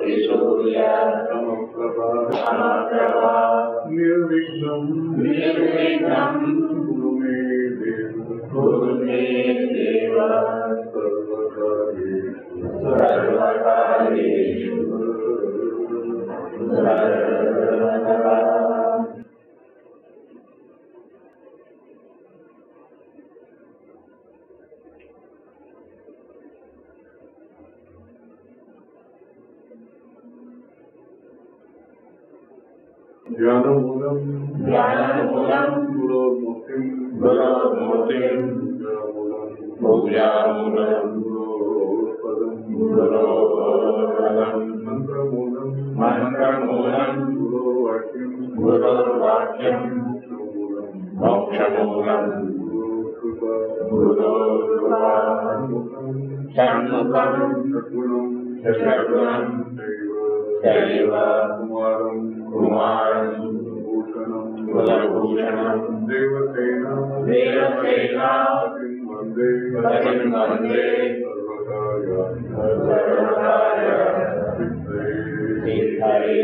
ज्योति सूर्य समप्रभा निर्विघ्नं गुरु मे देव सर्वकार्येषु ज्ञानमूलं गुरोर्मूर्तिं पूजामूलं गुरोपदं मन्त्रमूलं गुरोर्वाक्यं मोक्षमूलं गुरोकृपा षण्मुखं सद्गुणं चैव कुमारं कुलभूषणं देवसेना वन्दे सर्वकार्य सिद्धये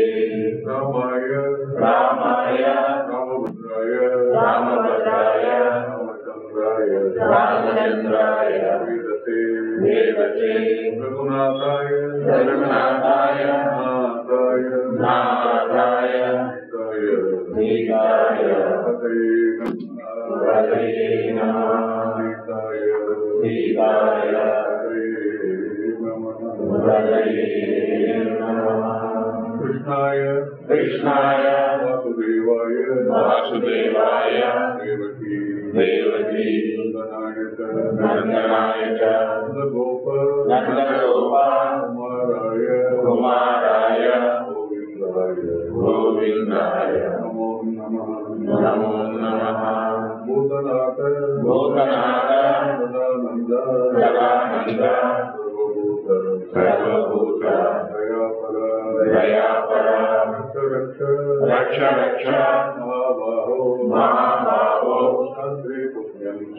रामाय रामभद्राय रामचन्द्राय वेदसे रघुनाथाय नाथाय सीताय हरये नमः सीताय हरये नमः कृष्णाय वासुदेवाय देवकी नंदनाय च नंदगोपाय कुमाराय गोविंदाय नमो नमः भूतनाथ सदानंद सर्वभूत दयापर रक्ष महाबाहो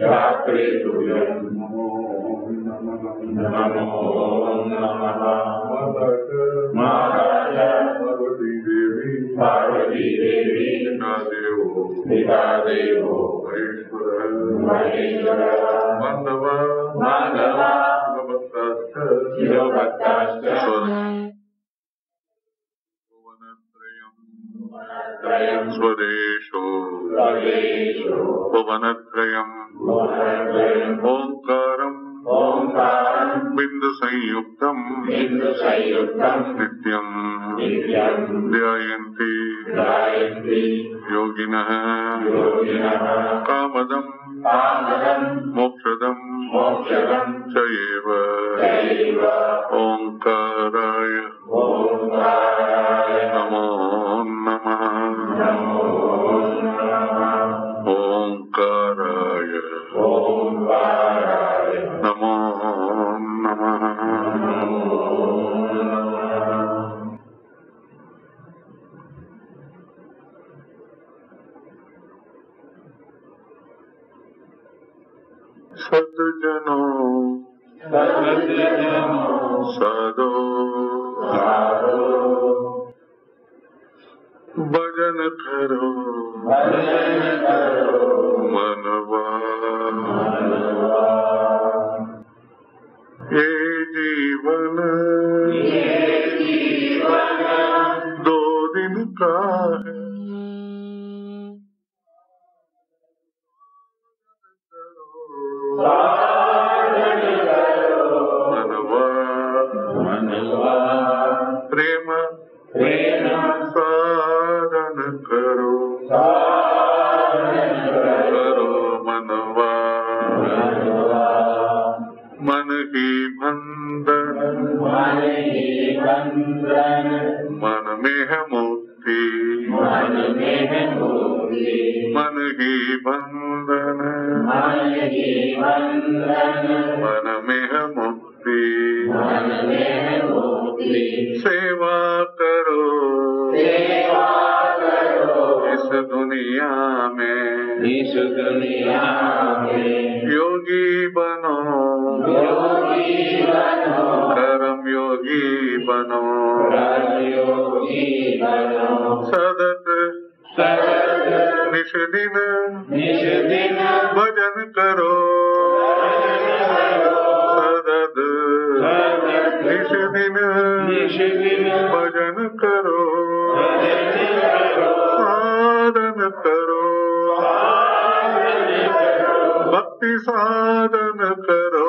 शास्त्रे तुभ्यं नमो नमः माता पार्वती देवी पिता देवो महेश्वर माधव शिवभक्ताश्च स्वदेशो भुवनत्रयं ओंकारं बिंदु संयुक्तं नित्यं ध्यायन्ति योगिनः कामदं मोक्षदं च एव ओंकाराय नमो नमः ओंकाराय नमो नमः सज्जनों साधो भजन करो मनवा ये जीवन दो दिन का है मनवा प्रेम साधन करो मनवा मन ही बंधन मन में है मुक्ति मन ही बंधन मन में है मुक्ति सेवा करो इस दुनिया में योगी बनो कर्म योगी बनो सदत निश दिन भजन करो। सदत निश दिन भजन करो। साधन करो भक्ति साधन करो।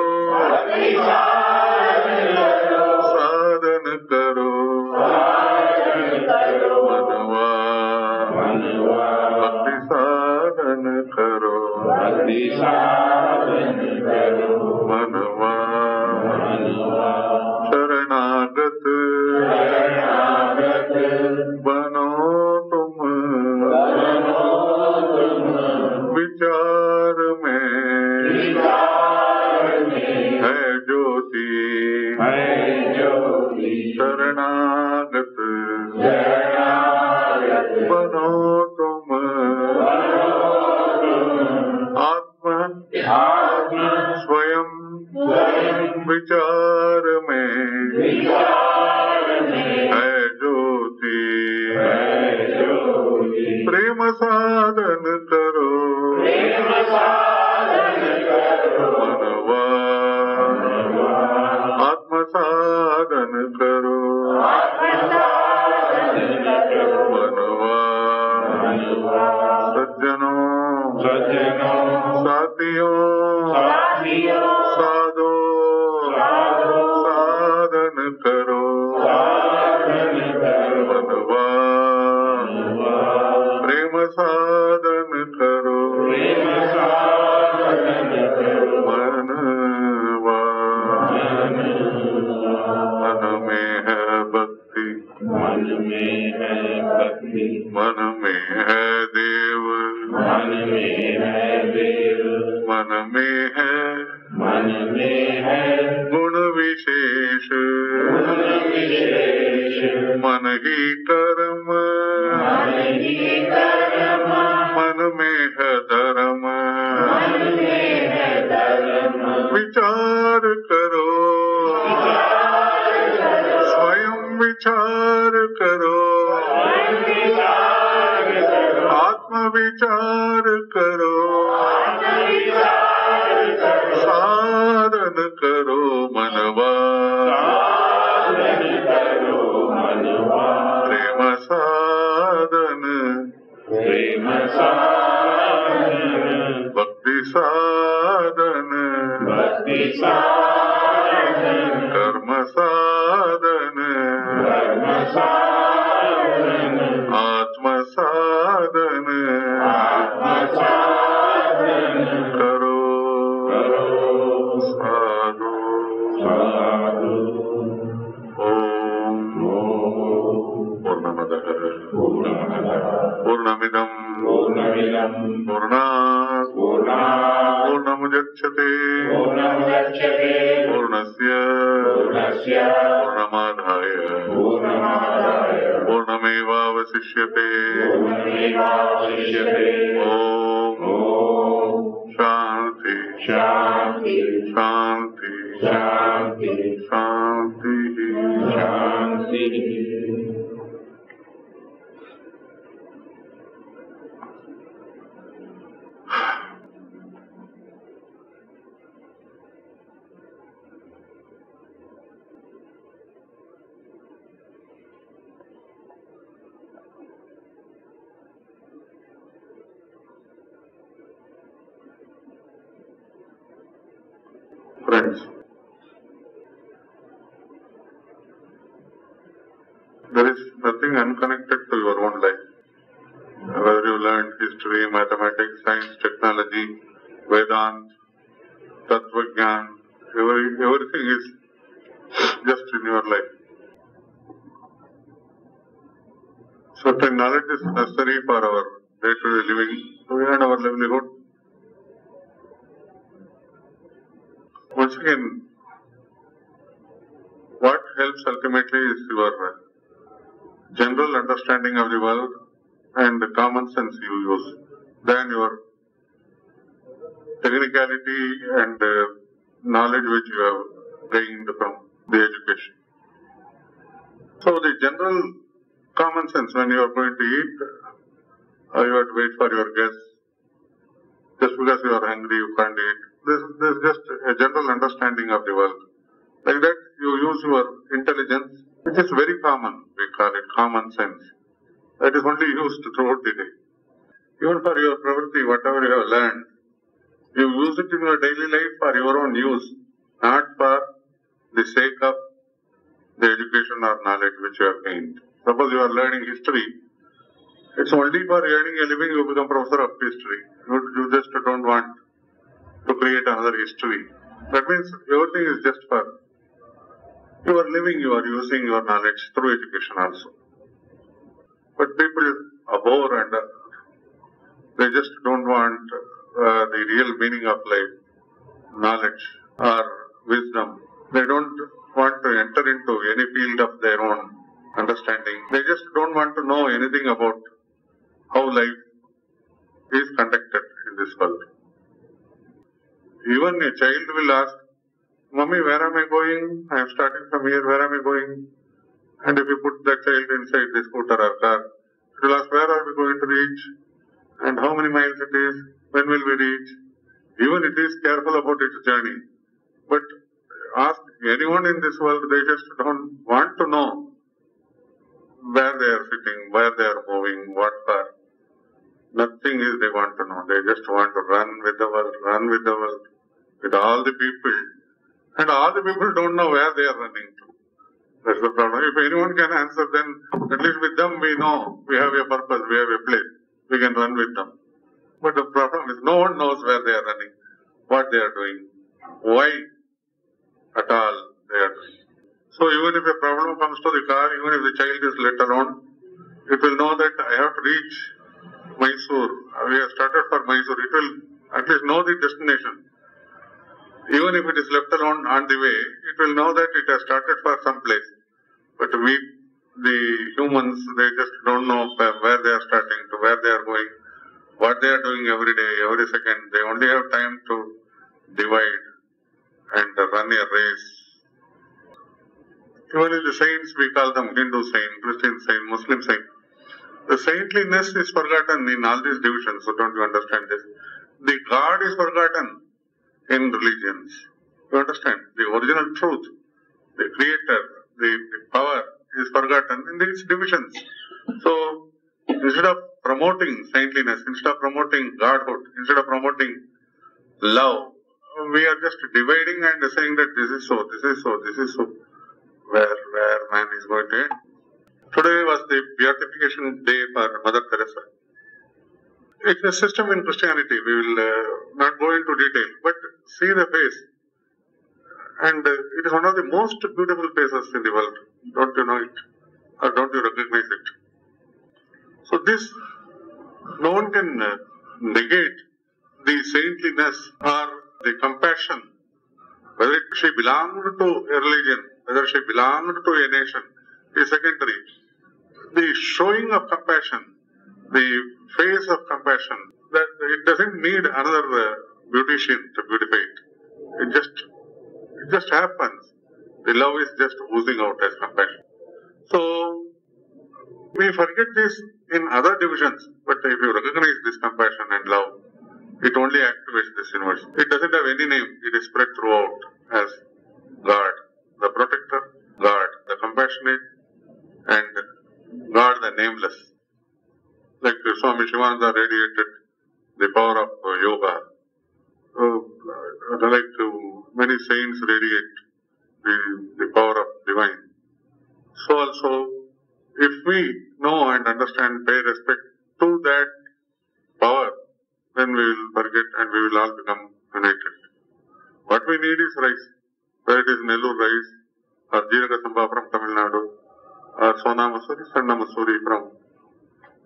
साधन करो मनवा भक्ति साधन करो। मनवा शरणागत बनो तुम। विचार में है ज्योति। शरणागत बनो तुम। आत्मा स्वयं विचार में है ज्योति। प्रेम साधन करो। मनवा आत्म साधन करो। मनवा सज्जनों साथियों साधो साधन करो। मनवा प्रेम साधन करो। मनवा मन में है भक्ति। मन में है देव। मन में है गुण विशेष। मन ही कर्म मन में है धर्म। विचार करो स्वयं विचार करो। आत्म विचार करो। साधन करो मनवा। प्रेम साधन भक्ति साधन कर्म साधन आत्म साधन करो। साधु ओम पूर्णमदः पूर्णमिदं पूर्णात् पूर्णमुदच्यते पूर्णस्य पूर्णमादाय पूर्णमेवावशिष्यते। ओम शांति शांति शांति शांति शांति शांति। Friends, there is nothing unconnected to your own life. Whether you learned history, mathematics, science, technology, Vedant, Tattvagyan, everything is just in your life. Certain knowledge is necessary for our day-to-day living to earn our livelihood. Once again, what helps ultimately is your general understanding of the world and the common sense you use than your technicality and knowledge which you have gained from the education. So the general common sense when you are going to eat, you have to wait for your guests. Just because you are hungry, you can't eat. This is just a general understanding of the world. Like that, you use your intelligence, which is very common. We call it common sense. That is only used throughout the day. Even for your pravritti, whatever you have learned, you use it in your daily life for your own use, not for the sake of the education or knowledge which you have gained. Suppose you are learning history, it's only for earning a living you become professor of history. You just don't want to create another history. That means everything is just for your living, you are using your knowledge through education also. But people abhor and they just don't want the real meaning of life, knowledge or wisdom. They don't want to enter into any field of their own understanding. They just don't want to know anything about how life is conducted in this world. Even a child will ask, Mummy, where am I going? I am starting from here, where am I going? And if you put that child inside the scooter or car, it will ask, where are we going to reach? And how many miles it is? When will we reach? Even it is careful about its journey. But ask anyone in this world, they just don't want to know where they are sitting, where they are moving, what for. Nothing is they want to know. They just want to run with the world, with all the people. And all the people don't know where they are running to. That's the problem. If anyone can answer, then at least with them we know we have a purpose, we have a place. We can run with them. But the problem is no one knows where they are running, what they are doing, why at all they are doing. So even if a problem comes to the car, even if the child is let alone, it will know that I have to reach Mysore. We have started for Mysore. It will at least know the destination. Even if it is left alone on the way, it will know that it has started for some place. But we, the humans, they just don't know where they are starting, to where they are going, what they are doing every day, every second. They only have time to divide and run a race. Even in the saints, we call them Hindu saint, Christian saint, Muslim saint. The saintliness is forgotten in all these divisions, so don't you understand this? The God is forgotten in religions. You understand? The original truth, the creator, the power is forgotten in these divisions. So, instead of promoting saintliness, instead of promoting godhood, instead of promoting love, we are just dividing and saying that this is so, this is so, this is so. Where man is going to end. Today was the beatification day for Mother Teresa. It's a system in Christianity. We will not go into detail, but see the face. And it is one of the most beautiful faces in the world. Don't you know it? Or don't you recognize it? So this, no one can negate the saintliness or the compassion. Whether she belonged to a religion, whether she belonged to a nation, is secondary. The showing of compassion, the face of compassion, that it doesn't need another beautician to beautify it. It just happens. The love is just oozing out as compassion. So, we forget this in other divisions, but if you recognize this compassion and love, it only activates this universe. It doesn't have any name. It is spread throughout as God, the protector, God, the compassionate, and God, the nameless. Like Swami Shivananda radiated the power of yoga. Many saints radiate the power of divine. So also, if we know and understand, pay respect to that power, then we will forget and we will all become united. What we need is rice. Whether it is Nellur rice, or Jeeraga Samba from Tamil Nadu, or Sona Masuri, Sanna Masuri from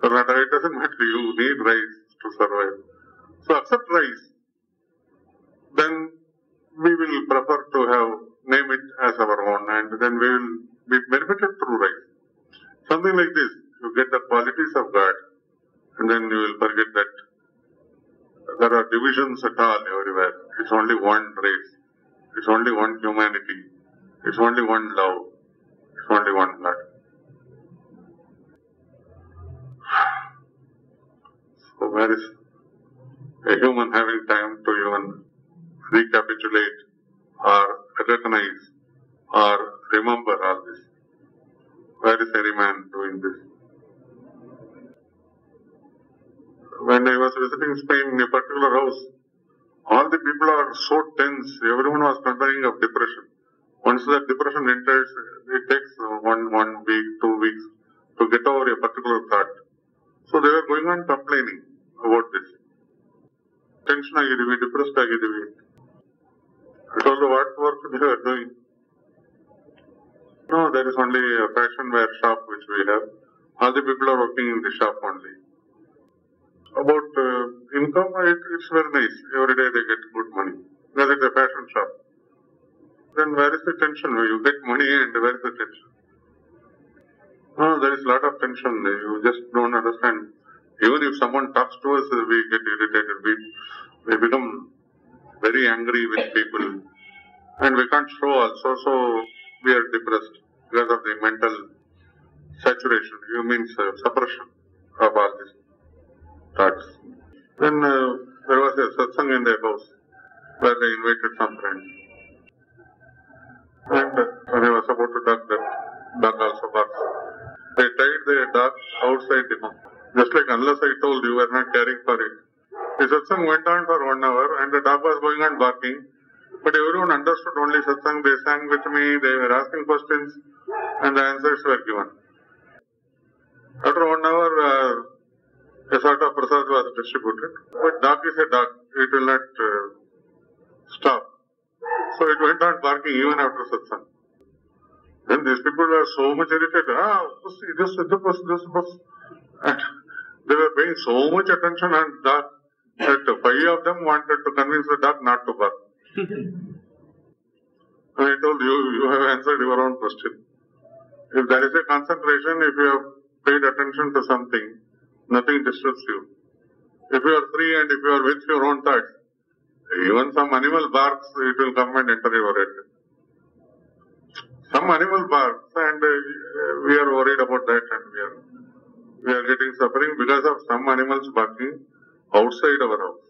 Karnataka. It doesn't matter. You need rice to survive. So accept rice. Then we will prefer to name it as our own, and then we will be benefited through rice. Something like this. You get the qualities of God, and then you will forget that there are divisions at all everywhere. It's only one race. It's only one humanity. It's only one love. It's only one blood. where is a human having time to even recapitulate or recognize or remember all this? Where is any man doing this? When I was visiting Spain in a particular house, all the people are so tense. Everyone was complaining of depression. Once that depression enters, it takes 1 week, 2 weeks to get over a particular thought. So they were going on complaining about this. Tension ಆಗಿದ್ದೀವಿ, depressed ಆಗಿದ್ದೀವಿ. I told them what work they were doing. No, there is only a fashion wear shop which we have. All the people are working in the shop only. About income, it's very nice. Every day they get good money. Because it's a fashion shop. Then where is the tension? You get money and where is the tension? No, there is a lot of tension. You just don't understand. Even if someone talks to us, we get irritated. We become very angry with people. And we can't show also. So we are depressed because of the mental saturation. You mean suppression of all these thoughts. Then there was a Sathsang in their house where they invited some friends. And when I was about to duck, that dog also barks. They tied the dog outside the home. Just like unless I told you, were not caring for it. The Sathsang went on for 1 hour and the dog was going on barking. But everyone understood only Sathsang. They sang with me, they were asking questions and the answers were given. After 1 hour, a sort of prasad was distributed. But dog is a dog. It will not stop. So it went on barking even after Sathsang. Then these people were so much irritated. This bus. And they were paying so much attention on dog that 5 of them wanted to convince the dog not to bark. And I told you, you have answered your own question. If there is a concentration, if you have paid attention to something, nothing disturbs you. If you are free and if you are with your own thoughts, even some animal barks, it will come and enter your head. Some animal barks and we are worried about that and we are getting suffering because of some animals barking outside our house.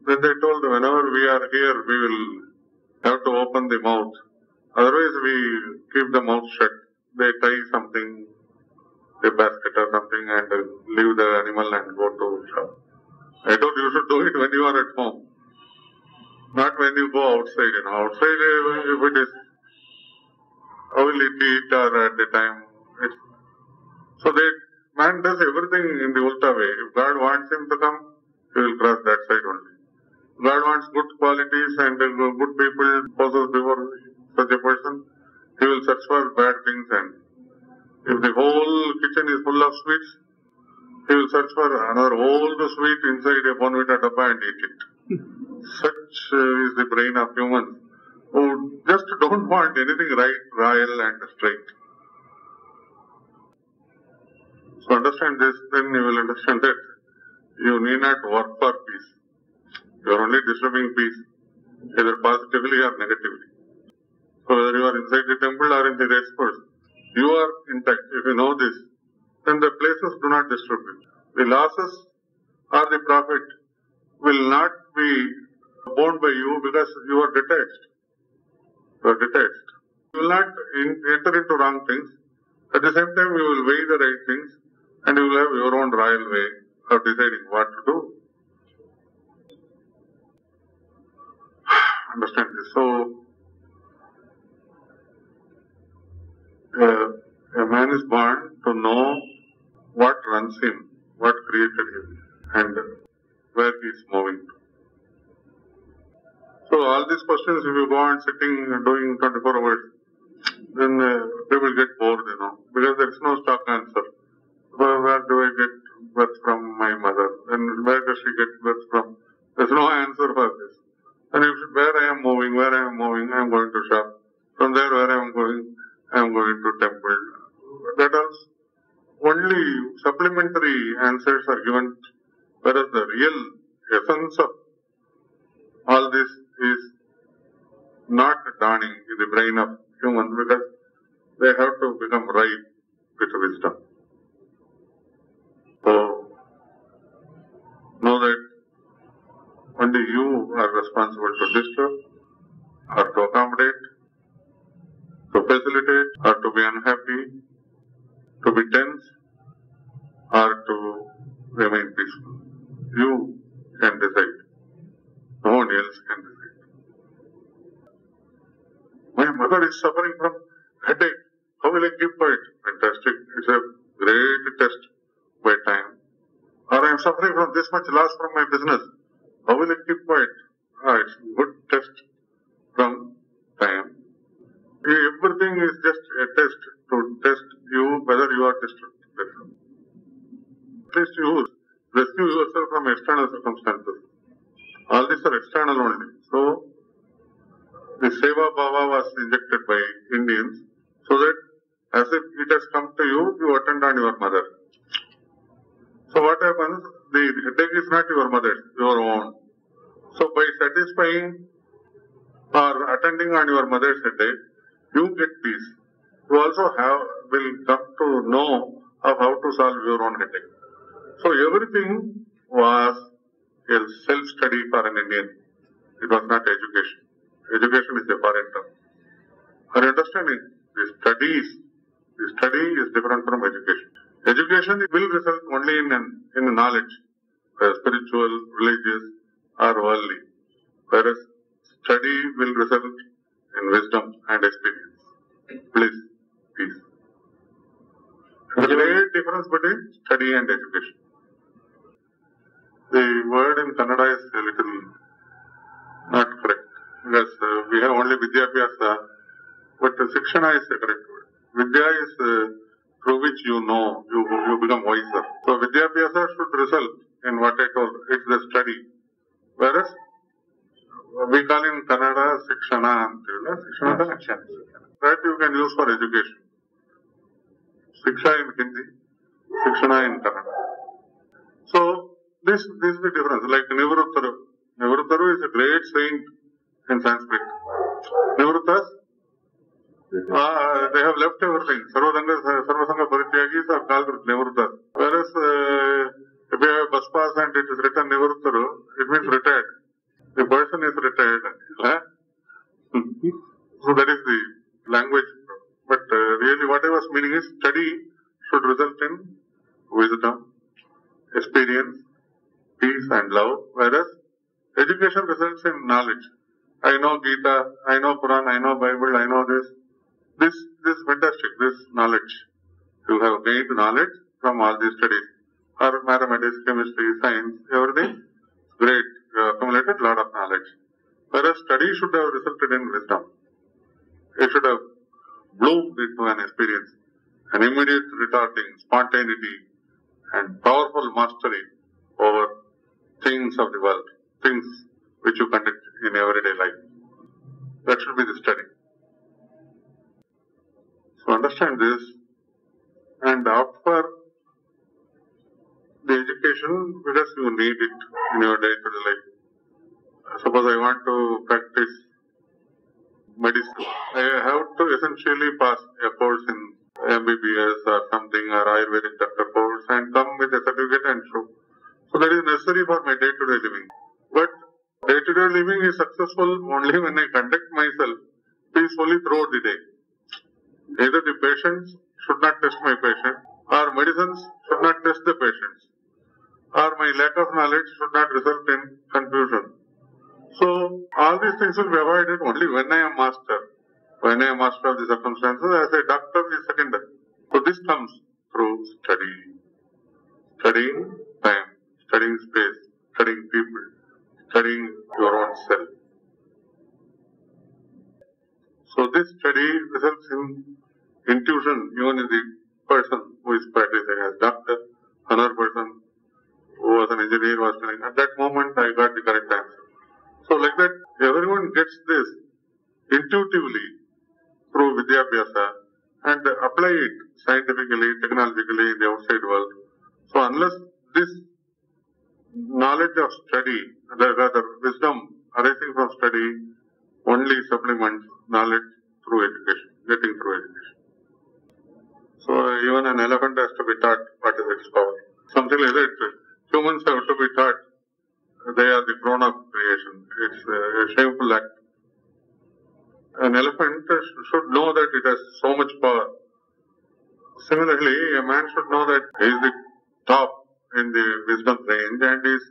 Then they told whenever we are here, we will have to open the mouth. Otherwise we keep the mouth shut. They tie something, a basket or something and leave the animal and go to shop. I told you should do it when you are at home, not when you go outside. Outside, if it is, how will it eat or at the time? So man does everything in the ulta way. If God wants him to come, he will cross that side only. God wants good qualities and good people possessed before such a person, he will search for bad things, and if the whole kitchen is full of sweets, he will search for another old sweet inside a bonvita dabba and eat it. Such is the brain of humans who just don't want anything right, royal and straight. So understand this, then you will understand that you need not work for peace. You are only disturbing peace, either positively or negatively. So whether you are inside the temple or in the race course, you are intact. If you know this, then the places do not disturb you. The losses or the profit will not be borne by you because you are detached. You are detached. You will not enter into wrong things. At the same time, you will weigh the right things and you will have your own royal way of deciding what to do. Understand this. So, a man is born to know what runs him, what created him, and where he is moving to. So all these questions, if you go on sitting and doing 24 hours, then people get bored, because there is no stock answer. Where do I get birth from my mother? And where does she get birth from? There is no answer for this. And where I am moving, I am going to shop. From there, where I am going to temple. That is only supplementary answers are given, whereas the real essence of all this is not dawning in the brain of human because they have to become ripe with wisdom. to disturb, or to accommodate, to facilitate, or to be unhappy, to be tense, or to remain peaceful. You can decide. No one else can decide. My mother is suffering from headache. How will I keep quiet? Fantastic. It's a great test by time. Or I am suffering from this much loss from my business. How will I keep quiet? It's a good test from time. Everything is just a test to test you whether you are destructive. At least you rescue yourself from external circumstances. All these are external only. So, the Seva Bhava was injected by Indians so that as if it has come to you, you attend on your mother. So what happens? The headache is not your mother's, your own. So by satisfying or attending on your mother's headache, you get peace. You also will come to know of how to solve your own headache. So everything was a self-study for an Indian. It was not education. Education is a foreign term. Are you understanding? The study is different from education. Education will result only in knowledge, spiritual, religious, or worldly. Whereas study will result in wisdom and experience. Bliss, peace. There is a great difference between study and education. The word in Kannada is a little not correct because we have only Vidyabhyasa, but Sikshana is the correct word. Vidya is through which you know, you become wiser. So Vidyabhyasa should result in what I told, it's the study. Whereas we call in Kannada Sikshana. That you can use for education. Siksha in Hindi, Sikshana in Kannada. So this is the difference. Like Nivruttaru. Nivruttaru is a great saint in Sanskrit. Nivruttas, they have left everything. Sarvasanga Parityagis are called Nivruttas. Whereas if you have bus pass and it is written Nivruttaru, it means retired. The person is retired. So that is the language. But really what I was meaning is study should result in wisdom, experience, peace and love. Whereas education results in knowledge. I know Gita, I know Quran, I know Bible, I know this. This is fantastic, this knowledge. You have gained knowledge from all these studies. Or mathematics, chemistry, science, everything. Great. You have accumulated a lot of knowledge. Whereas study should have resulted in wisdom. It should have bloomed into an experience. An immediate retorting, spontaneity, and powerful mastery over things of the world. Things which you conduct in everyday life. That should be the study. So understand this and opt for the education because you need it in your day-to-day life. Suppose I want to practice medicine. I have to essentially pass a course in MBBS or something or Ayurvedic doctor course and come with a certificate and show. So that is necessary for my day-to-day living. But day-to-day living is successful only when I conduct myself peacefully throughout the day. Either the patients should not test my patient, or medicines should not test the patients, or my lack of knowledge should not result in confusion. So, all these things will be avoided only when I am master. When I am master of the circumstances, as a doctor is secondary. So, this comes through study. Studying time, studying space, studying people, studying your own self. So this study results in intuition even in the person who is practicing as doctor. Another person who was an engineer was telling, at that moment I got the correct answer. So like that, everyone gets this intuitively through Vidyabhyasa and apply it scientifically, technologically in the outside world. So unless this knowledge of study, rather wisdom arising from study, only supplements knowledge through education, getting through education. So even an elephant has to be taught what is its power. Something like that. Humans have to be taught they are the crown of creation. It's a shameful act. An elephant should know that it has so much power. Similarly, a man should know that he is the top in the wisdom range and is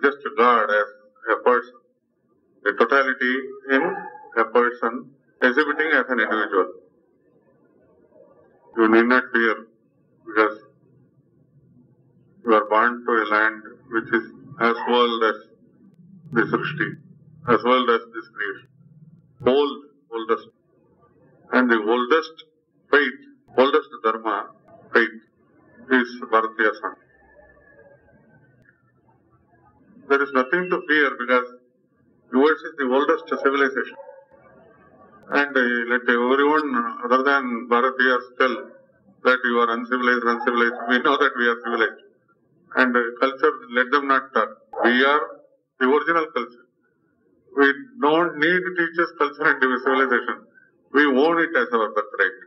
just a God as a person. The totality in a person exhibiting as an individual. You need not fear because you are born to a land which is as old as the Srishti, as old as this creation. Oldest. And the oldest faith, oldest dharma, faith, is Bharatiya Sangha. There is nothing to fear because yours is the oldest civilization. And let everyone other than Bharatiyas tell that you are uncivilized. We know that we are civilized. And culture, let them not talk. We are the original culture. We don't need teachers' culture and civilization. We own it as our birthright.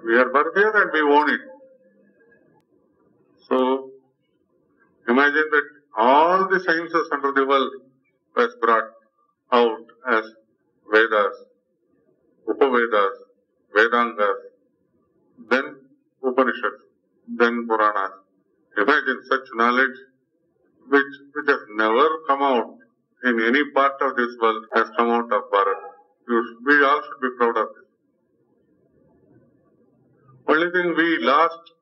We are Bharatiyas and we own it. So, imagine that all the sciences under the world was brought out as Vedas, Upavedas, Vedangas, then Upanishads, then Puranas. Imagine such knowledge which has never come out in any part of this world has come out of Bharat. We all should be proud of this. Only thing we lost,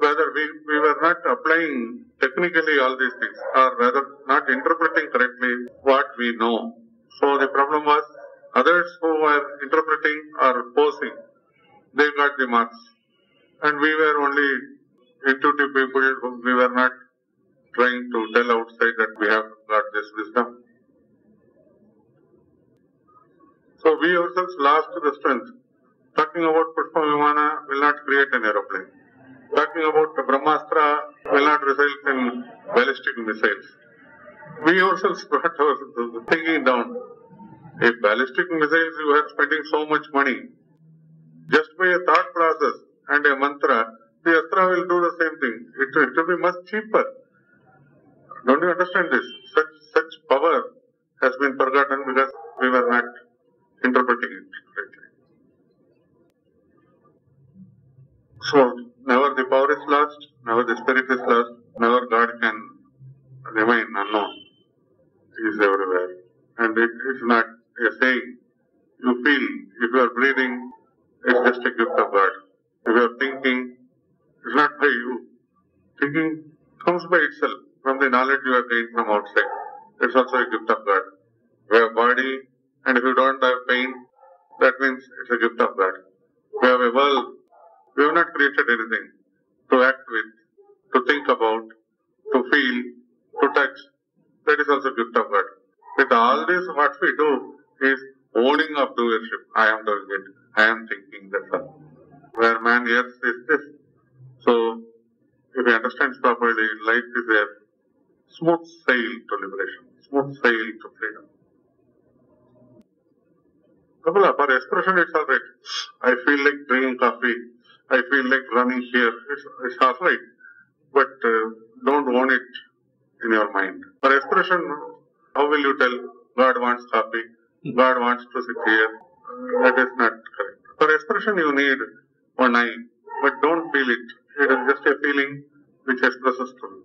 rather we were not applying technically all these things, or rather not interpreting correctly what we know. So the problem was others who were interpreting or posing, they got the marks. And we were only intuitive people, we were not trying to tell outside that we have got this wisdom. So we ourselves lost the strength. Talking about Pushpa Vimana will not create an aeroplane. Talking about Brahmastra will not result in ballistic missiles. We ourselves brought our thinking down. If ballistic missiles you are spending so much money, just by a thought process and a mantra, the astra will do the same thing. It will be much cheaper. Don't you understand this? Such power has been forgotten because we were not interpreting it correctly. So, never the power is lost, never the spirit is lost, never God can remain unknown. He is everywhere. And it is not a saying. You feel, if you are breathing, it's just a gift of God. If you are thinking, it's not by you. Thinking comes by itself from the knowledge you have gained from outside. It's also a gift of God. We have body, and if you don't have pain, that means it's a gift of God. We have a world. We have not created anything to act with, to think about, to feel, to touch. That is also a gift of God. With all this, what we do is owning of doership. I am doing it. I am thinking, that's all. Where man hears is this. So, if he understands properly, life is a smooth sail to liberation, smooth sail to freedom. Kapila, for expression it's alright. I feel like drinking coffee. I feel like running here. It's alright. But don't own it in your mind. For expression, how will you tell God wants coffee? God wants to sit here. That is not correct. For expression you need one eye. But don't feel it. It is just a feeling which expresses to you.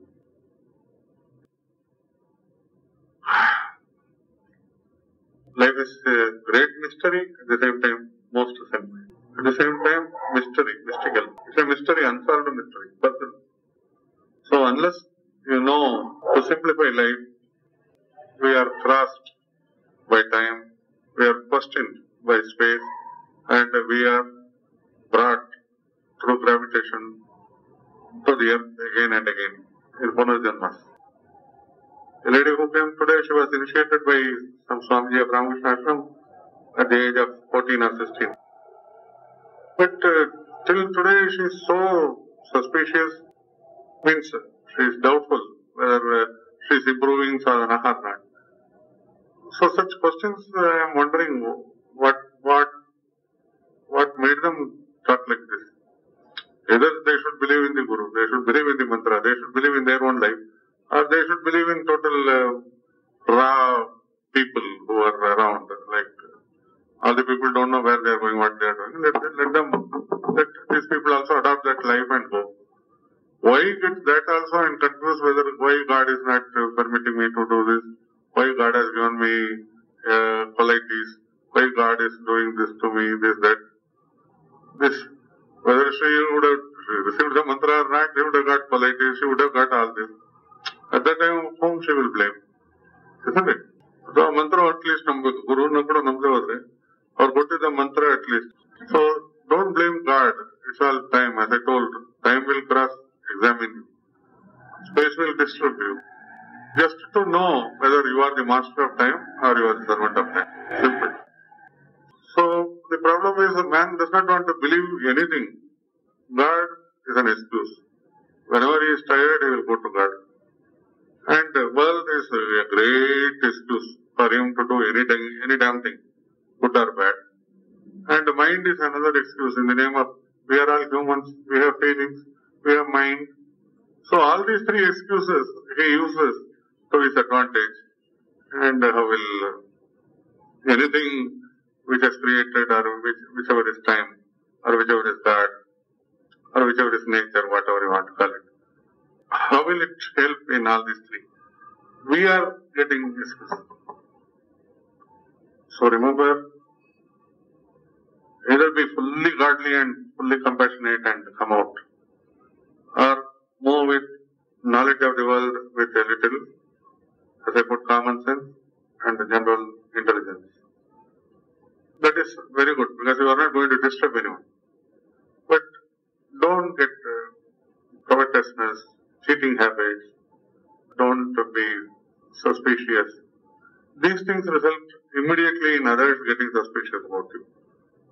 Life is a great mystery, at the same time, most simple. At the same time, mystical. It's a mystery, unsolved mystery. So unless you know to simplify life, we are crossed by time, we are questioned by space, and we are brought through gravitation to the earth again and again in Punajanmas. The lady who came today, she was initiated by some Swamiji of Ramakrishna Ashram at the age of 14 or 16. But till today she is so suspicious, means she is doubtful whether she is improving sadhana or not. So such questions, I am wondering what made them talk like this. Either they should believe in the Guru, they should believe in the mantra, they should believe in their own life, Or they should believe in total raw people who are around. Like all the people don't know where they are going, what they are doing. Let these people also adopt that life and go. Why get that also and confuse whether why God is not permitting me to do this, why God has given me qualities, why God is doing this to me, this, that. This, whether she would have received the mantra or not, she would have got qualities, she would have got all this. At that time, whom she will blame? Isn't it? So, mantra at least nambeku. Guru na kuda namde hodre. Or go to the mantra at least. So, don't blame God. It's all time. As I told, time will cross, examine you. Space will disturb you. Just to know whether you are the master of time or you are the servant of time. Simple. So, the problem is that man does not want to believe anything. God is an excuse. Whenever he is tired, he will go to God. And the world is a great excuse for him to do any damn thing, good or bad. And the mind is another excuse in the name of, we are all humans, we have feelings, we have mind. So all these three excuses he uses to his advantage. And will anything which is created or whichever is time or whichever is God or whichever is nature, whatever you want to call it, how will it help in all these three? We are getting excuses. So remember, either be fully godly and fully compassionate and come out, or move with knowledge of the world with a little, as I put, common sense and general intelligence. That is very good because you are not going to disturb anyone. But don't get covetousness, cheating habits, don't be suspicious. These things result immediately in others getting suspicious about you.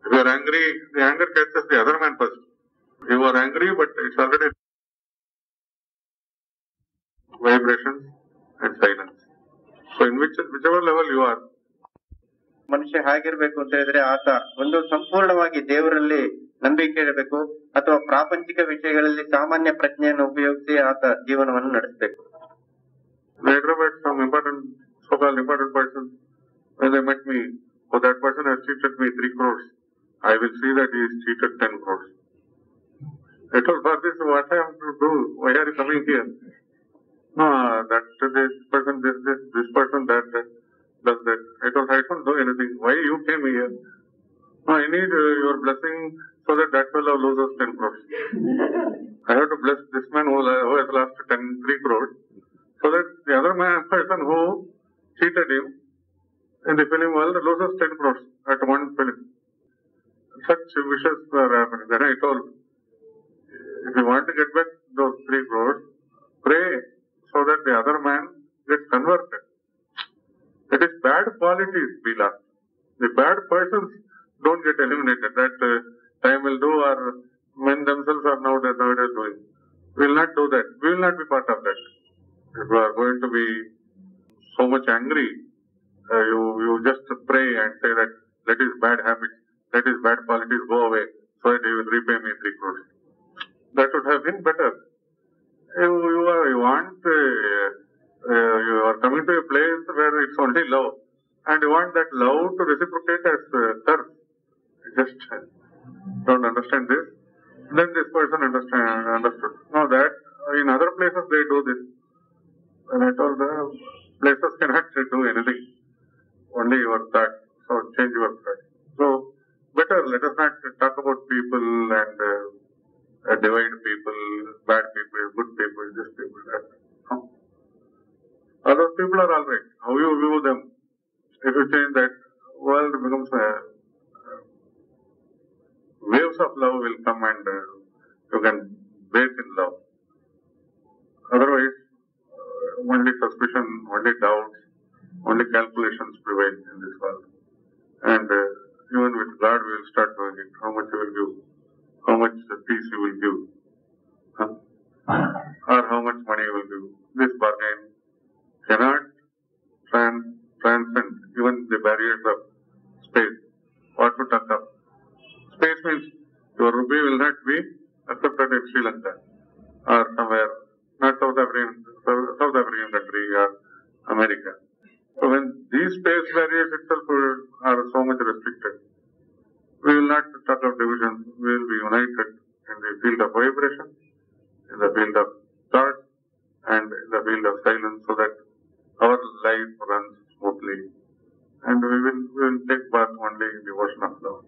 If you are angry, the anger catches the other man first. You are angry, but it's already vibrations and silence. So in whichever level you are, ಮನುಷ್ಯ ಹೇಗಿರ್ಬೇಕು ಅಂತ ಹೇಳಿದ್ರೆ ಆತ ಒಂದು ಸಂಪೂರ್ಣವಾಗಿ ದೇವರಲ್ಲಿ ನಂಬಿಕೆ ಇರಬೇಕು ಅಥವಾ ಪ್ರಾಪಂಚಿಕ ವಿಷಯಗಳಲ್ಲಿ ಸಾಮಾನ್ಯ ಪ್ರಜ್ಞೆಯನ್ನು ಉಪಯೋಗಿಸಿ ಆತ ಜೀವನವನ್ನು ನಡೆಸಬೇಕು. some important, so-called important person, when they met me, oh, that person has cheated me 3 crores. I will see that he is cheated 10 crores. I told, for this, what I have to do? Why are you coming here? No, that this person, this person, that does that. I told, I don't do anything. Why you came here? No, I need your blessing so that fellow loses 10 crores. I have to bless this man who has lost 3 crores, so that the other person who cheated him in the film world loses 10 crores at one film. Such wishes are happening. Then I told, if you want to get back those 3 crores, pray so that the other man gets converted. That is, bad qualities be lost. The bad persons don't get eliminated. That time will do, or men themselves are nowadays doing. We will not do that. We will not be part of that. If you are going to be so much angry, you just pray and say that let his bad habits, let his bad qualities go away, so that he will repay me 3 crores. That would have been better. You are coming to a place where it's only love, and you want that love to reciprocate as curse. Just don't understand this. Then this person understood. No, that in other places they do this. And I told them, places cannot do anything. Only your thought. So change your thought. So better, let us not talk about people and divide people, bad people, good people, this people, that. No. Other people are alright. How you view them? If you change that, world becomes waves of love will come and you can bathe in love. Otherwise, only suspicion, only doubts, only calculations prevail in this world. And even with God, we will start doing it. How much you will give? How much peace you will give? Huh? Or how much money you will give? This bargain cannot transcend even the barriers of space. What to talk of? Space means your rupee will not be accepted in Sri Lanka or somewhere, not South Africa, of divisions, we will be united in the field of vibration, in the field of thought, and in the field of silence, so that our life runs smoothly, and we will take part only in the ocean of love.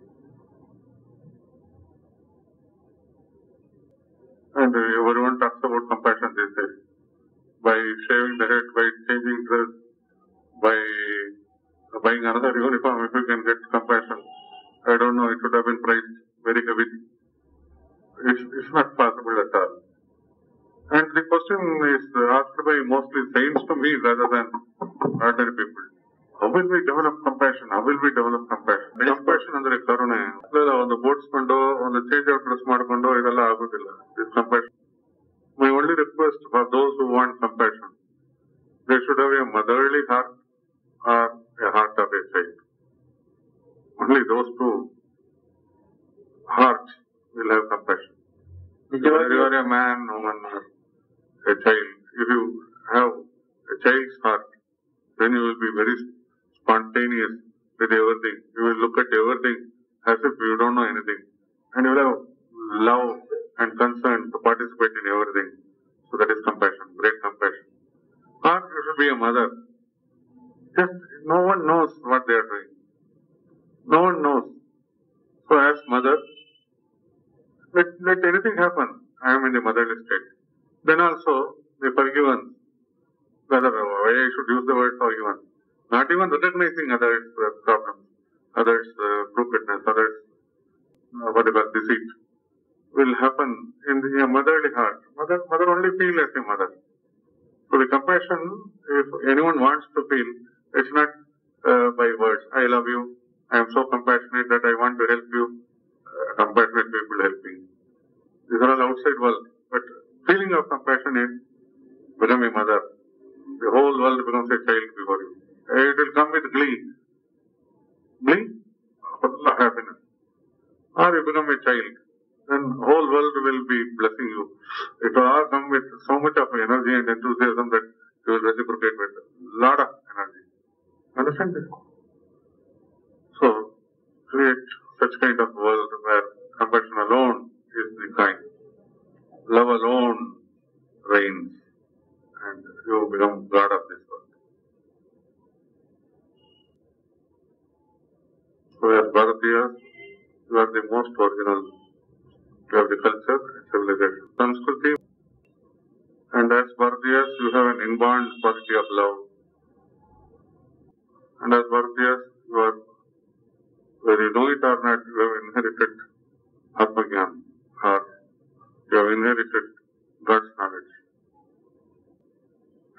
And everyone talks about compassion these days. By shaving the head, by changing dress, by buying another uniform, if you can get compassion, I don't know, it should have been priced very heavily. It's not possible at all. And the question is asked by mostly saints to me rather than ordinary people. How will we develop compassion? How will we develop compassion? Compassion ಅಂದ್ರೆ ಕರುಣೆ. ಒಂದು ಬೋಡ್ಸ್ಕೊಂಡು ಒಂದು change out dress ಮಾಡ್ಕೊಂಡು ಇದೆಲ್ಲ ಆಗೋದಿಲ್ಲ. This compassion. My only request for those who want compassion, they should have a motherly heart or a heart of a child. Only those two hearts will have compassion. Whether you are a man, woman, or a child, if you have a child's heart, then you will be very spontaneous with everything. You will look at everything as if you don't know anything. And you will have love and concern to participate in everything. So that is compassion, great compassion. Or you should be a mother. Just no one knows what they are doing. No one knows. So as mother, let anything happen. I am in the motherly state. Then also the forgiveness. Whether why I should use the word forgiveness. Not even recognizing others' problems, others' crookedness, others' deceit, will happen in a motherly heart. Mother only feels as a mother. So the compassion, if anyone wants to feel, it's not by words. I love you. I am so compassionate that I want to help you. Compassionate people helping. These are all outside world. But feeling of compassion is become a mother. The whole world becomes a child before you. It will come with glee. Glee? Full of happiness. Or you become a child. Then whole world will be blessing you. It will all come with so much of energy and enthusiasm that you will reciprocate with a lot of energy. Understand this? So, create such kind of world where compassion alone is the kind. Love alone reigns. And you become God of this world. So as Bharatiyas, you are the most original. You have the culture and civilization. Sanskriti. And as Bharatiyas, you have an inborn quality of love. And as Bharatiyas, you are, whether you know it or not, you have inherited Atmagyan, or you have inherited God's knowledge.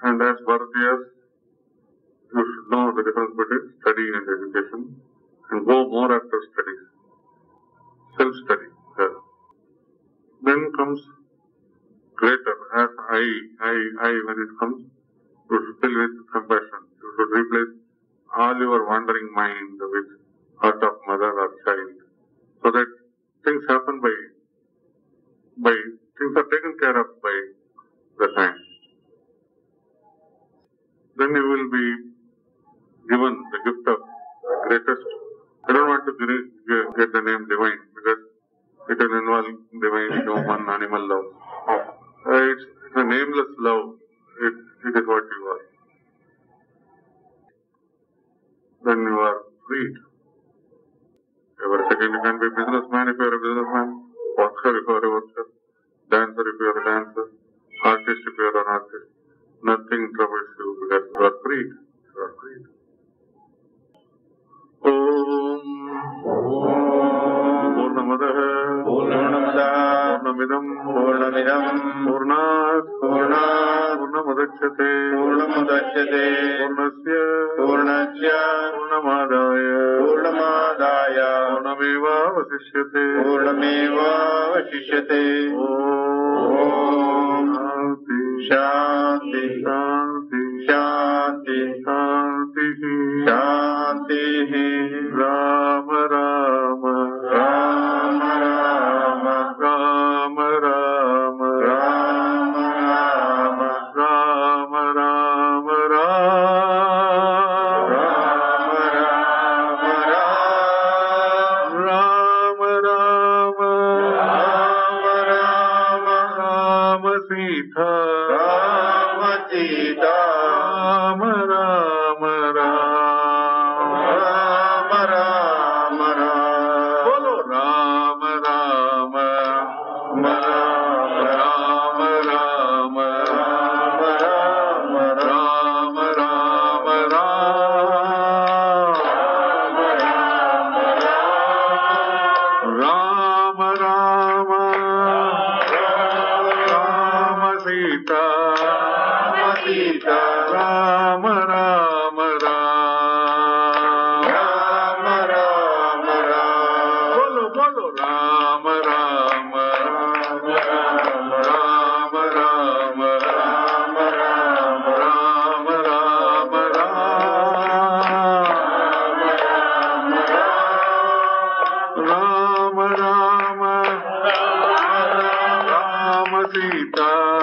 And as Bharatiyas, you should know the difference between study and education and go more after studies. Self-study. Then comes greater, as I, when it comes, you should fill with compassion. You should replace all your wandering mind with heart of mother or child, so that things happen things are taken care of by the time. Then you will be given the gift of greatest. I don't want to get the name divine because it will involve divine, human, animal love. It's a nameless love. It is what you are. Then you are freed. Every second you can be businessman if you are a businessman, worker if you are a worker, dancer if you are a dancer, artist if you are an artist. Nothing troubles you because you are freed. You are freed. Om Purnamadaha Purnamidam Purnamudachyate Purnasya Purnamadaya Purnameva Vasishyate Om Shanti Shanti Shanti Shanti Shanti Rama Rama Rama Rama Rama Rama Rama Rama Rama Rama Rama Rama Rama Sita